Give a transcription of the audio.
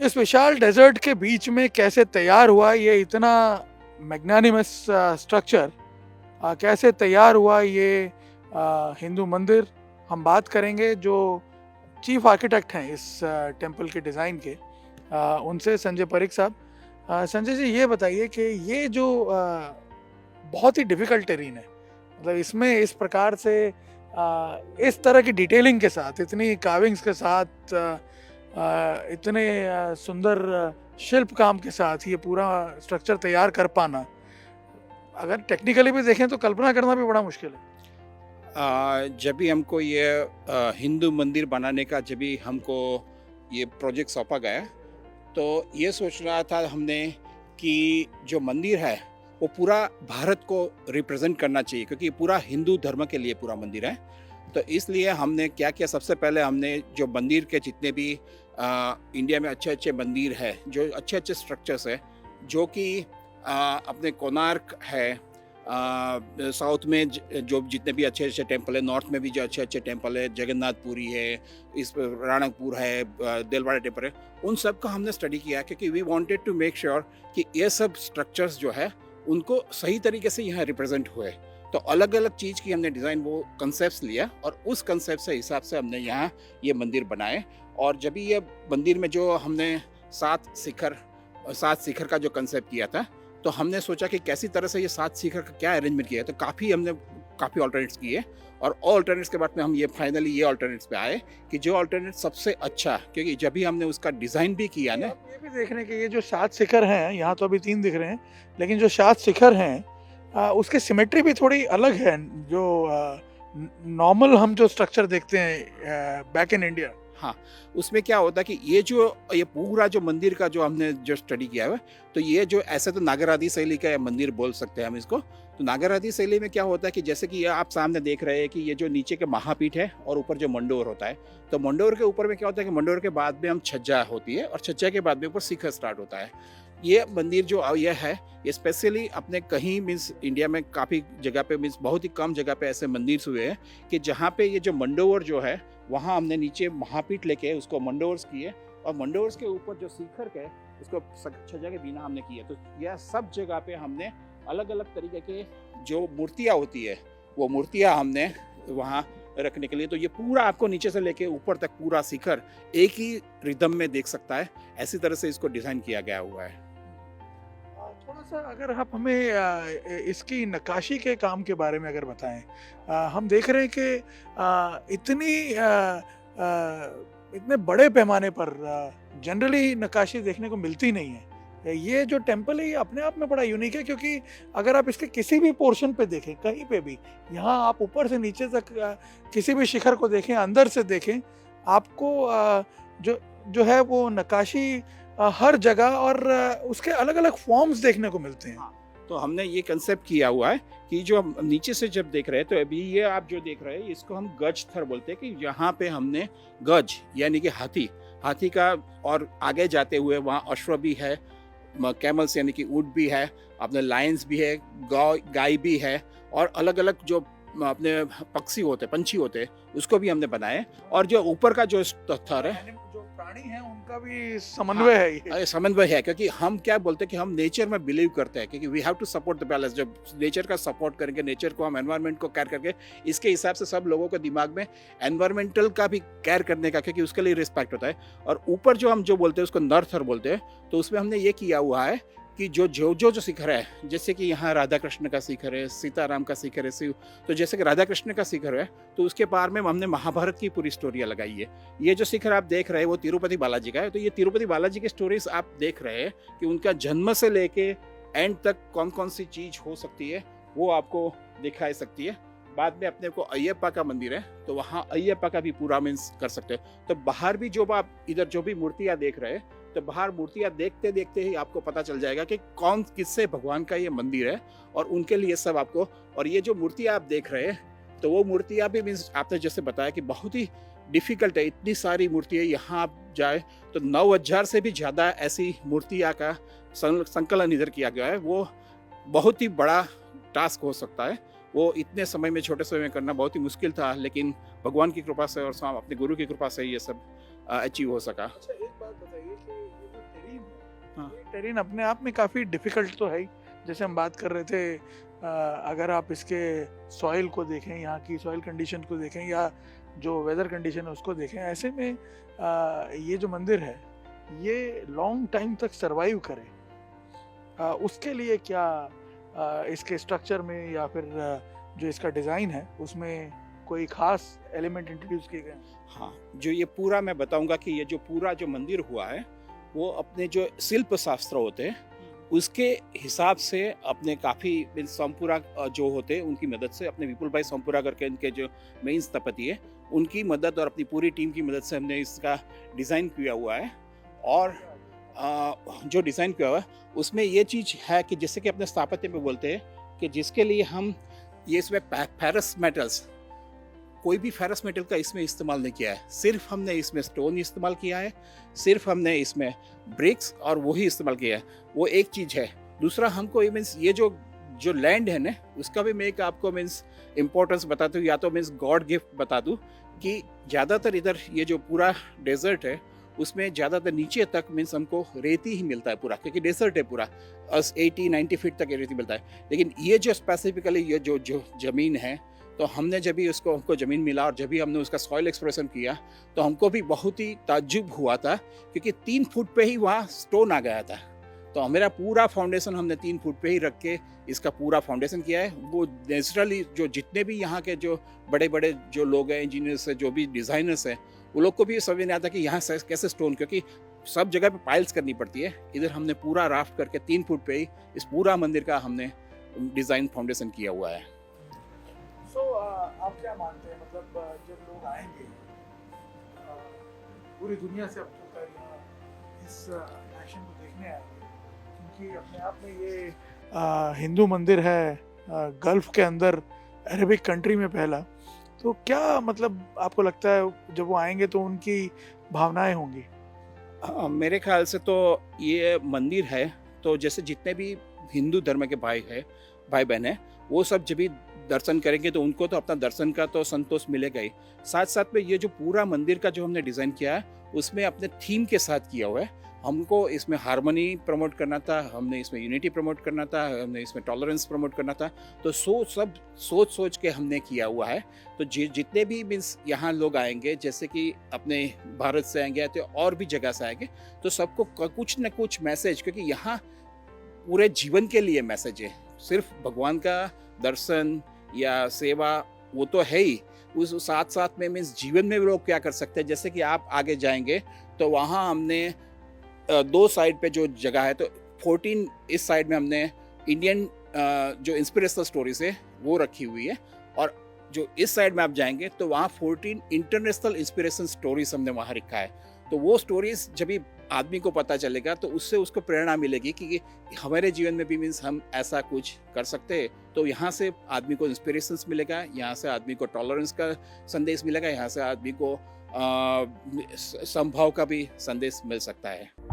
इस विशाल डेजर्ट के बीच में कैसे तैयार हुआ ये इतना मैग्नानिमस स्ट्रक्चर, कैसे तैयार हुआ ये हिंदू मंदिर, हम बात करेंगे जो चीफ आर्किटेक्ट हैं इस टेंपल के डिज़ाइन के, उनसे संजय परिक साहब। संजय जी ये बताइए कि ये जो बहुत ही डिफिकल्ट टेरेन है, मतलब इसमें इस प्रकार से इस तरह की डिटेलिंग के साथ, इतनी कार्विंग्स के साथ, इतने सुंदर शिल्प काम के साथ ये पूरा स्ट्रक्चर तैयार कर पाना, अगर टेक्निकली भी देखें तो कल्पना करना भी बड़ा मुश्किल है। जब भी हमको ये हिंदू मंदिर बनाने का जब भी हमको ये प्रोजेक्ट सौंपा गया, तो ये सोच रहा था हमने कि जो मंदिर है वो पूरा भारत को रिप्रेजेंट करना चाहिए, क्योंकि ये पूरा हिंदू धर्म के लिए पूरा मंदिर है। तो इसलिए हमने क्या किया, सबसे पहले हमने जो मंदिर के जितने भी इंडिया में अच्छे अच्छे मंदिर है, जो अच्छे अच्छे स्ट्रक्चर्स है, जो कि अपने कोणार्क है, साउथ में जो जितने भी अच्छे अच्छे टेम्पल है, नॉर्थ में भी जो अच्छे अच्छे टेम्पल है, जगन्नाथपुरी है, इस राणकपुर है, दिलवाड़ा टेम्पल है, उन सब का हमने स्टडी किया, क्योंकि we wanted to make sure कि ये सब स्ट्रक्चर्स जो है उनको सही तरीके से यहाँ रिप्रेजेंट हुए। तो अलग अलग चीज़ की हमने डिज़ाइन वो कंसेप्ट लिया, और उस कंसेप्ट से हिसाब से हमने यहाँ ये मंदिर बनाए। और जब भी ये मंदिर में जो हमने सात शिखर का जो कंसेप्ट किया था, तो हमने सोचा कि कैसी तरह से ये सात शिखर का क्या अरेंजमेंट किया है। तो हमने काफ़ी ऑल्टरनेट्स किए, और ऑल्टरनेट्स के बाद में हम ये फाइनली ये ऑल्टरनेट्स पे आए कि जो ऑल्टरनेट सबसे अच्छा, क्योंकि जब भी हमने उसका डिज़ाइन भी किया ना। ये भी देखने के ये जो 7 शिखर हैं, यहाँ तो अभी 3 दिख रहे हैं, लेकिन जो 7 शिखर हैं उसकी सिमेट्री भी थोड़ी अलग है, जो नॉर्मल हम जो स्ट्रक्चर देखते हैं बैक इन इंडिया। हाँ, उसमें क्या होता है कि ये पूरा जो मंदिर का जो हमने जो स्टडी किया है, तो ये जो ऐसे तो नागरादी शैली का मंदिर बोल सकते हैं हम इसको। तो नागरादी शैली में क्या होता है कि जैसे कि ये आप सामने देख रहे हैं कि ये जो नीचे के महापीठ है और ऊपर जो मंडोर होता है, तो मंडोर के ऊपर में क्या होता है कि मंडोर के बाद में हम छज्जा होती है, और छज्जा के बाद में ऊपर शिखर स्टार्ट होता है। ये मंदिर जो ये है, ये स्पेशली अपने कहीं मीन्स इंडिया में काफ़ी जगह पे, मीन्स बहुत ही कम जगह पे ऐसे मंदिर हुए हैं कि जहाँ पे ये जो मंडोर जो है, वहाँ हमने नीचे महापीठ लेके उसको मंडोर्स किए, और मंडोर्स के ऊपर जो शिखर के उसको छज्जा के बिना हमने किए। तो यह सब जगह पे हमने अलग अलग तरीके के जो मूर्तियाँ होती है, वो मूर्तियाँ हमने वहाँ रखने के लिए। तो ये पूरा आपको नीचे से लेके ऊपर तक पूरा शिखर एक ही रिदम में देख सकता है, ऐसी तरह से इसको डिज़ाइन किया गया हुआ है। थोड़ा सा अगर आप हमें इसकी नक्काशी के काम के बारे में अगर बताएं, हम देख रहे हैं कि इतने बड़े पैमाने पर जनरली नक्काशी देखने को मिलती नहीं है। ये जो टेम्पल है ये अपने आप में बड़ा यूनिक है, क्योंकि अगर आप इसके किसी भी पोर्शन पे देखें, कहीं पे भी, यहाँ आप ऊपर से नीचे तक किसी भी शिखर को देखें, अंदर से देखें, आपको जो जो है वो नक्काशी हर जगह और उसके अलग अलग फॉर्म्स देखने को मिलते हैं। तो हमने ये कंसेप्ट किया हुआ है कि जो हम नीचे से जब देख रहे हैं, तो अभी ये आप जो देख रहे हैं इसको हम गज थर बोलते हैं, कि यहाँ पे हमने गज यानी कि हाथी का, और आगे जाते हुए वहाँ अश्व भी है, कैमल्स यानी कि ऊंट भी है, अपने लायंस भी है, गाय भी है, और अलग अलग जो अपने पंछी होते उसको भी हमने बनाए। और जो ऊपर का जो थर है, जो प्राणी हैं उनका भी समन्वय है ये। समन्वय है, क्योंकि हम क्या बोलते हैं कि हम नेचर में बिलीव करते हैं, क्योंकि we have to support the balance. जब नेचर का सपोर्ट करेंगे, नेचर को हम एनवायरनमेंट को केयर करके, इसके हिसाब से सब लोगों के दिमाग में एनवायरमेंटल का भी केयर करने का, क्योंकि उसके लिए रिस्पेक्ट होता है। और ऊपर जो हम जो बोलते हैं उसको नरथर बोलते हैं। तो उसमें हमने ये किया हुआ है कि जो शिखर है, जैसे कि यहाँ राधा कृष्ण का शिखर है, सीताराम का शिखर है, शिव, तो जैसे कि राधा कृष्ण का शिखर है, तो उसके पार में हमने महाभारत की पूरी स्टोरी लगाई है। ये जो शिखर आप देख रहे हैं वो तिरुपति बालाजी का है। तो ये तिरुपति बालाजी की स्टोरीज आप देख रहे हैं कि उनका जन्म से लेके एंड तक कौन कौन सी चीज हो सकती है, वो आपको दिखाई सकती है। बाद में अपने को अयप्पा का मंदिर है, तो वहाँ अयप्पा का भी पूरा मीन्स कर सकते हो। तो बाहर भी जो आप इधर जो भी मूर्तियाँ देख रहे हैं, तो बाहर मूर्तियाँ देखते देखते ही आपको पता चल जाएगा कि कौन किससे भगवान का ये मंदिर है, और उनके लिए सब आपको। और ये जो मूर्तियाँ आप देख रहे हैं, तो वो मूर्तियाँ भी मीन्स आपने जैसे बताया कि बहुत ही डिफिकल्ट है, इतनी सारी मूर्तियाँ। यहाँ आप जाए तो 9,000 से भी ज़्यादा ऐसी मूर्तियाँ का संकलन इधर किया गया है। वो बहुत ही बड़ा टास्क हो सकता है, वो इतने समय में, छोटे समय में करना बहुत ही मुश्किल था, लेकिन भगवान की कृपा से और अपने गुरु की कृपा से ये सब अचीव हो सका। अच्छा, एक बात बताइए कि ये जो टेरेन अपने आप में काफ़ी डिफ़िकल्ट तो है ही। जैसे हम बात कर रहे थे, अगर आप इसके सॉइल को देखें, यहाँ की सॉइल कंडीशन को देखें या जो वेदर कंडीशन है उसको देखें, ऐसे में ये जो मंदिर है ये लॉन्ग टाइम तक सरवाइव करे, उसके लिए क्या इसके स्ट्रक्चर में या फिर जो इसका डिज़ाइन है उसमें कोई खास एलिमेंट इंट्रोड्यूस किए गए? हाँ, जो ये पूरा मैं बताऊंगा कि ये जो पूरा जो मंदिर हुआ है वो अपने जो शिल्प शास्त्र होते हैं उसके हिसाब से अपने काफ़ी सोमपुरा जो होते हैं उनकी मदद से, अपने विपुल भाई सोमपुरा करके इनके जो मेन स्थपति है उनकी मदद और अपनी पूरी टीम की मदद से हमने इसका डिज़ाइन किया हुआ है। और जो डिज़ाइन किया हुआ है उसमें ये चीज़ है कि जैसे कि अपने स्थापत्य में बोलते हैं कि जिसके लिए हम ये इसमें फेरस मेटल्स, कोई भी फेरस मेटल का इसमें इस्तेमाल नहीं किया है, सिर्फ हमने इसमें स्टोन इस्तेमाल किया है, सिर्फ हमने इसमें ब्रिक्स और वही इस्तेमाल किया है। वो एक चीज़ है। दूसरा हमको मीन्स ये जो लैंड है ना उसका भी मैं एक आपको मीन्स इम्पोर्टेंस बता दूँ, या तो मीन्स गॉड गिफ्ट बता दूँ कि ज़्यादातर इधर ये जो पूरा डेजर्ट है उसमें ज़्यादातर नीचे तक मीन्स हमको रेती ही मिलता है पूरा, क्योंकि डेजर्ट है पूरा, 80-90 फीट तक रेती मिलता है। लेकिन ये जो स्पेसिफिकली ये जो ज़मीन है, तो हमने जब भी हमको ज़मीन मिला और जब भी हमने उसका सॉइल एक्सप्रेशन किया तो हमको भी बहुत ही ताज्जुब हुआ था, क्योंकि 3 फुट पे ही वहाँ स्टोन आ गया था। तो मेरा पूरा फाउंडेशन हमने 3 फुट पे ही रख के इसका पूरा फाउंडेशन किया है। वो नेचुरली जो जितने भी यहाँ के जो बड़े बड़े जो लोग हैं, इंजीनियर्स हैं, जो भी डिज़ाइनर्स हैं, वो लोग को भी समझ नहीं आता कि यहाँ से कैसे स्टोन, क्योंकि सब जगह पे पाइल्स करनी पड़ती है। इधर हमने पूरा राफ्ट करके 3 फुट पे ही इस पूरा मंदिर का हमने डिज़ाइन फाउंडेशन किया हुआ है। आप क्या मानते हैं, मतलब जब लोग आएंगे पूरी दुनिया से अब तो यहाँ इस एक्शन को देखने आएंगे, क्योंकि अपने आप में ये हिंदू मंदिर है गल्फ के अंदर, अरेबिक कंट्री में पहला, तो क्या मतलब आपको लगता है जब वो आएंगे तो उनकी भावनाएं होंगी? मेरे ख्याल से तो ये मंदिर है तो जैसे जितने भी हिंदू धर्म के भाई बहन हैं, वो सब जब भी दर्शन करेंगे तो उनको तो अपना दर्शन का तो संतोष मिलेगा ही। साथ साथ में ये जो पूरा मंदिर का जो हमने डिज़ाइन किया है उसमें अपने थीम के साथ किया हुआ है। हमको इसमें हार्मनी प्रमोट करना था, हमने इसमें यूनिटी प्रमोट करना था, हमने इसमें टॉलरेंस प्रमोट करना था। तो सब सोच के हमने किया हुआ है। तो जितने भी मीन्स यहाँ लोग आएंगे, जैसे कि अपने भारत से आएंगे तो और भी जगह से आएंगे, तो सबको कुछ न कुछ मैसेज, क्योंकि यहाँ पूरे जीवन के लिए मैसेज है। सिर्फ भगवान का दर्शन या सेवा वो तो है ही, उस साथ साथ में मीन्स जीवन में लोग क्या कर सकते हैं। जैसे कि आप आगे जाएंगे तो वहाँ हमने 2 साइड पे जो जगह है, तो 14 इस साइड में हमने इंडियन जो इंस्पिरेशनल स्टोरीज है वो रखी हुई है, और जो इस साइड में आप जाएंगे तो वहाँ 14 इंटरनेशनल इंस्पिरेशन स्टोरीज हमने वहाँ रखा है। तो वो स्टोरीज जब भी आदमी को पता चलेगा तो उससे उसको प्रेरणा मिलेगी कि हमारे जीवन में भी मीन्स हम ऐसा कुछ कर सकते हैं। तो यहाँ से आदमी को इंस्पिरेशंस मिलेगा, यहाँ से आदमी को टॉलरेंस का संदेश मिलेगा, यहाँ से आदमी को संभाव का भी संदेश मिल सकता है।